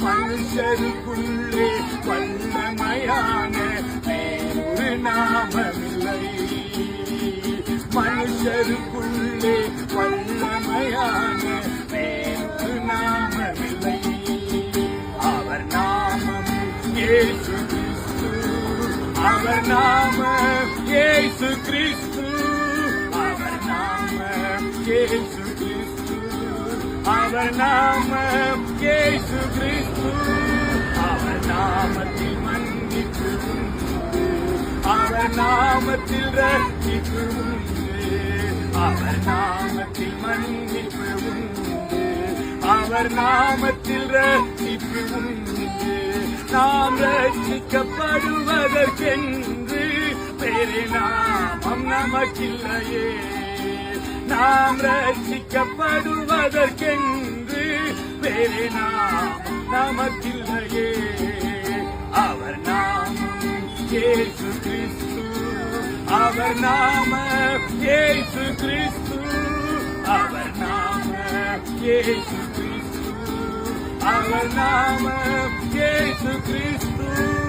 மனுஷருக்குள்ளே வல்லமையான வேறொரு நாமமில்லை. மனுஷருக்குள்ளே வல்லமையான வேறொரு நாமமில்லை. அவர் நாமம் இயேசு கிறிஸ்து. அவர் நாமம் இயேசு கிறிஸ்து. அவர் நாமம் இயேசு கிறிஸ்து. அவர் நாமம் இயேசு கிறிஸ்து. அவர் நாமத்தில் மன்னிப்பு உண்டு. அவர் நாமத்தில் ரட்சிப்பு உண்டு. அவர் நாமத்தில் மன்னிப்பு உண்டு. அவர் நாமத்தில் ரட்சிப்பு உண்டு. நாம் ரட்சிக்கப்படுவதற்கென்று வேறு நாமம் நமக்கில்லையே. நாம் ரட்சிக்கப்படுவதற்கென்று வேறு நாமம் நமக்கில்லையே. அவர் நாமம் இயேசு கிறிஸ்து. அவர் நாமம் இயேசு கிறிஸ்து. அவர் நாமம் இயேசு கிறிஸ்து. அவர் நாமம் இயேசு கிறிஸ்து.